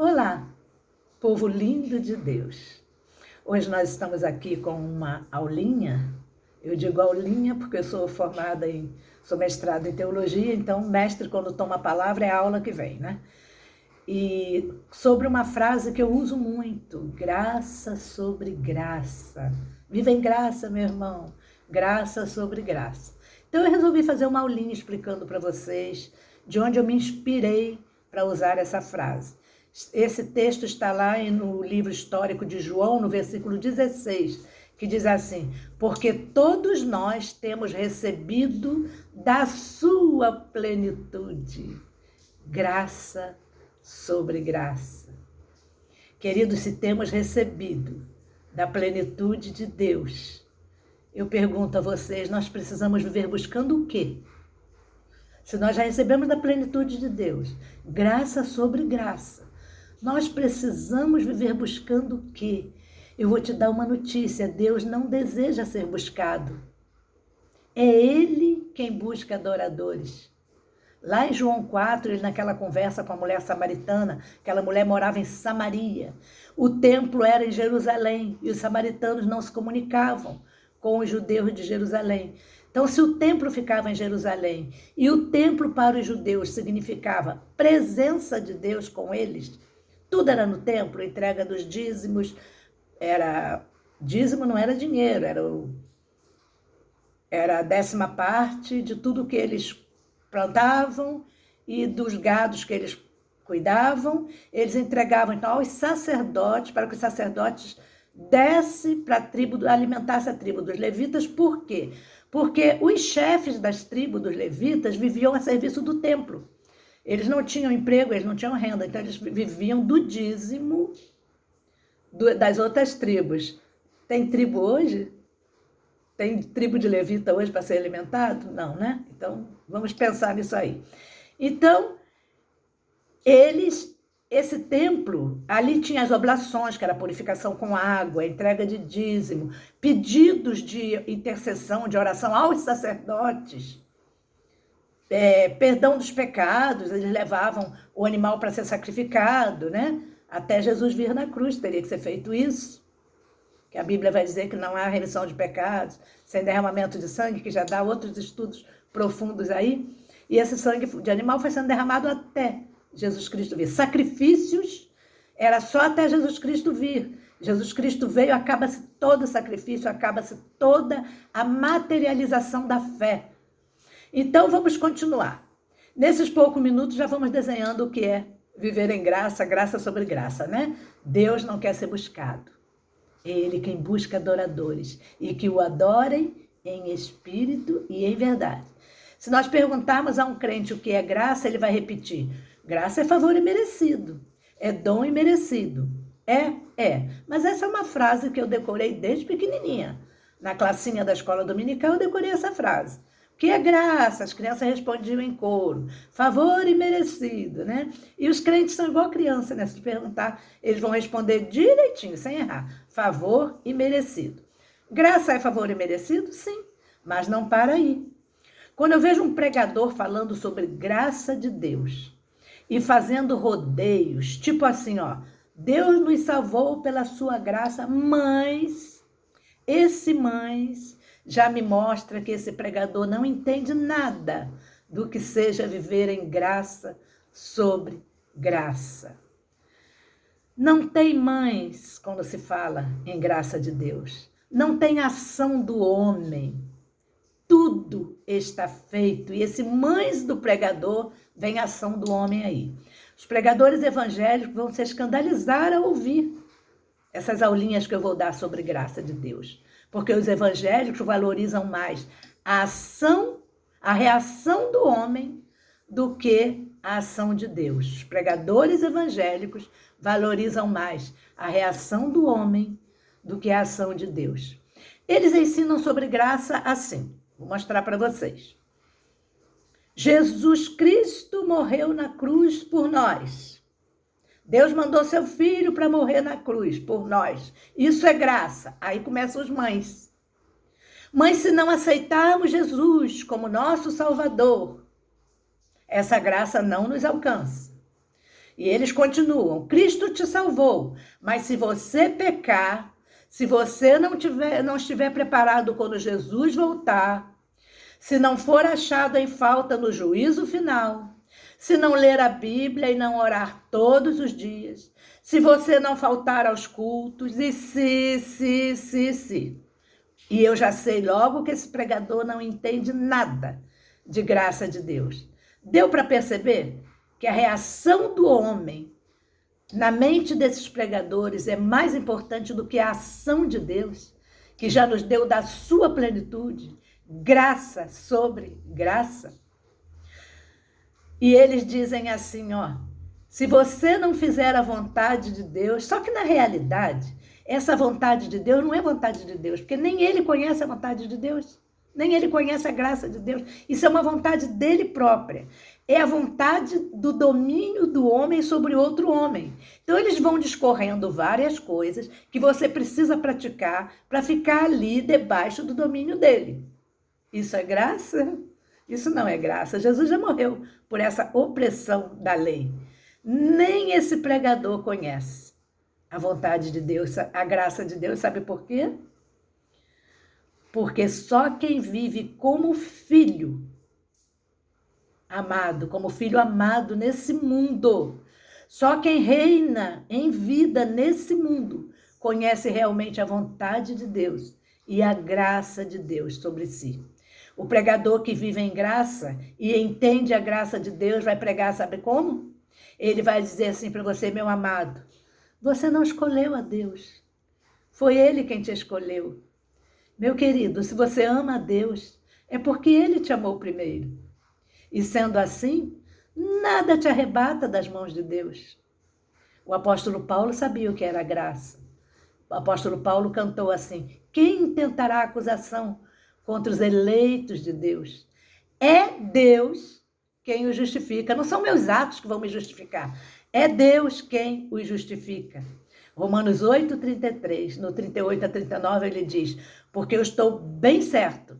Olá, povo lindo de Deus. Hoje nós estamos aqui com uma aulinha. Eu digo aulinha porque eu sou mestrada em teologia, então mestre quando toma a palavra é a aula que vem, né? E sobre uma frase que eu uso muito, graça sobre graça. Viva em graça, meu irmão, graça sobre graça. Então eu resolvi fazer uma aulinha explicando para vocês de onde eu me inspirei para usar essa frase. Esse texto está lá no livro histórico de João, no versículo 16, que diz assim: porque todos nós temos recebido da sua plenitude, graça sobre graça. Queridos, se temos recebido da plenitude de Deus, eu pergunto a vocês, nós precisamos viver buscando o quê? Se nós já recebemos da plenitude de Deus, graça sobre graça, nós precisamos viver buscando o quê? Eu vou te dar uma notícia, Deus não deseja ser buscado. É Ele quem busca adoradores. Lá em João 4, ele naquela conversa com a mulher samaritana, aquela mulher morava em Samaria. O templo era em Jerusalém e os samaritanos não se comunicavam com os judeus de Jerusalém. Então, se o templo ficava em Jerusalém e o templo para os judeus significava presença de Deus com eles, tudo era no templo, a entrega dos dízimos, dízimo não era dinheiro, era a 10ª parte de tudo que eles plantavam e dos gados que eles cuidavam, eles entregavam então aos sacerdotes, para que os sacerdotes alimentassem a tribo dos levitas. Por quê? Porque os chefes das tribos dos levitas viviam a serviço do templo. Eles não tinham emprego, eles não tinham renda, então eles viviam do dízimo das outras tribos. Tem tribo hoje? Tem tribo de levita hoje para ser alimentado? Não, né? Então, vamos pensar nisso aí. Então, esse templo, ali tinha as oblações, que era a purificação com água, a entrega de dízimo, pedidos de intercessão, de oração aos sacerdotes, perdão dos pecados, eles levavam o animal para ser sacrificado, né? Até Jesus vir na cruz, teria que ser feito isso. Que a Bíblia vai dizer que não há remissão de pecados, sem derramamento de sangue, que já dá outros estudos profundos aí. E esse sangue de animal foi sendo derramado até Jesus Cristo vir. Sacrifícios era só até Jesus Cristo vir. Jesus Cristo veio, acaba-se todo o sacrifício, acaba-se toda a materialização da fé. Então, vamos continuar. Nesses poucos minutos, já vamos desenhando o que é viver em graça, graça sobre graça, né? Deus não quer ser buscado. É Ele quem busca adoradores e que o adorem em espírito e em verdade. Se nós perguntarmos a um crente o que é graça, ele vai repetir: graça é favor imerecido, é dom imerecido. É. Mas essa é uma frase que eu decorei desde pequenininha. Na classinha da escola dominical eu decorei essa frase. O que é graça? As crianças respondiam em coro. Favor imerecido, né? E os crentes são igual criança, né? Se perguntar, eles vão responder direitinho, sem errar. Favor imerecido. Graça é favor imerecido? Sim, mas não para aí. Quando eu vejo um pregador falando sobre graça de Deus e fazendo rodeios, tipo assim, ó, Deus nos salvou pela sua graça, mas já me mostra que esse pregador não entende nada do que seja viver em graça sobre graça. Não tem mães quando se fala em graça de Deus. Não tem ação do homem. Tudo está feito. E esse mães do pregador vem a ação do homem aí. Os pregadores evangélicos vão se escandalizar ao ouvir essas aulinhas que eu vou dar sobre graça de Deus. Porque os evangélicos valorizam mais a reação do homem do que a ação de Deus. Os pregadores evangélicos valorizam mais a reação do homem do que a ação de Deus. Eles ensinam sobre graça assim. Vou mostrar para vocês. Jesus Cristo morreu na cruz por nós. Deus mandou seu filho para morrer na cruz por nós. Isso é graça. Aí começam os mães. Mas se não aceitarmos Jesus como nosso Salvador, essa graça não nos alcança. E eles continuam: Cristo te salvou, mas se você pecar, se você não estiver preparado quando Jesus voltar, se não for achado em falta no juízo final, se não ler a Bíblia e não orar todos os dias, se você não faltar aos cultos, e se. E eu já sei logo que esse pregador não entende nada de graça de Deus. Deu para perceber que a reação do homem na mente desses pregadores é mais importante do que a ação de Deus, que já nos deu da sua plenitude, graça sobre graça. E eles dizem assim, ó, se você não fizer a vontade de Deus, só que na realidade, essa vontade de Deus não é vontade de Deus, porque nem ele conhece a vontade de Deus, nem ele conhece a graça de Deus. Isso é uma vontade dele própria. É a vontade do domínio do homem sobre outro homem. Então, eles vão discorrendo várias coisas que você precisa praticar para ficar ali debaixo do domínio dele. Isso é graça? Isso não é graça. Jesus já morreu por essa opressão da lei. Nem esse pregador conhece a vontade de Deus, a graça de Deus. Sabe por quê? Porque só quem vive como filho amado nesse mundo, só quem reina em vida nesse mundo, conhece realmente a vontade de Deus e a graça de Deus sobre si. O pregador que vive em graça e entende a graça de Deus vai pregar, sabe como? Ele vai dizer assim para você, meu amado, você não escolheu a Deus, foi Ele quem te escolheu. Meu querido, se você ama a Deus, é porque Ele te amou primeiro. E sendo assim, nada te arrebata das mãos de Deus. O apóstolo Paulo sabia o que era graça. O apóstolo Paulo cantou assim, quem tentará acusação contra os eleitos de Deus? É Deus quem os justifica. Não são meus atos que vão me justificar. É Deus quem os justifica. Romanos 8:33, no 38 a 39, ele diz, porque eu estou bem certo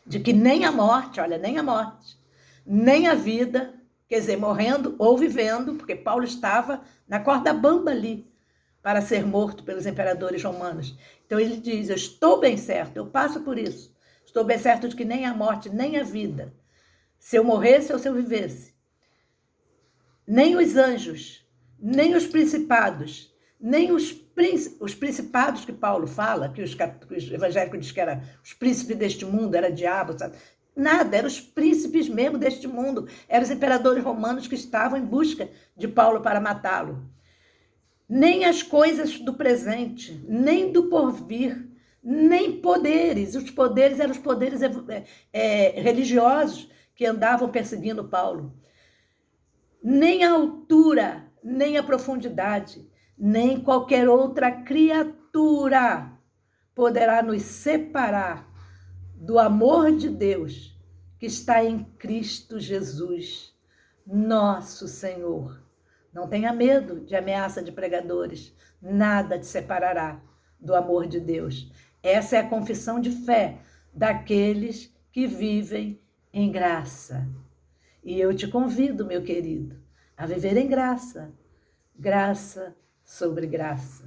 de que nem a morte, olha, nem a morte, nem a vida, quer dizer, morrendo ou vivendo, porque Paulo estava na corda bamba ali, para ser morto pelos imperadores romanos. Então ele diz, eu estou bem certo, eu passo por isso, estou bem certo de que nem a morte, nem a vida, se eu morresse ou se eu vivesse, nem os anjos, nem os principados, nem os principados que Paulo fala, que os evangélicos dizem que eram os príncipes deste mundo, era diabo, sabe? Nada, eram os príncipes mesmo deste mundo, eram os imperadores romanos que estavam em busca de Paulo para matá-lo. Nem as coisas do presente, nem do porvir, nem poderes. Os poderes eram os poderes religiosos que andavam perseguindo Paulo. Nem a altura, nem a profundidade, nem qualquer outra criatura poderá nos separar do amor de Deus que está em Cristo Jesus, nosso Senhor. Não tenha medo de ameaça de pregadores, nada te separará do amor de Deus. Essa é a confissão de fé daqueles que vivem em graça. E eu te convido, meu querido, a viver em graça, graça sobre graça.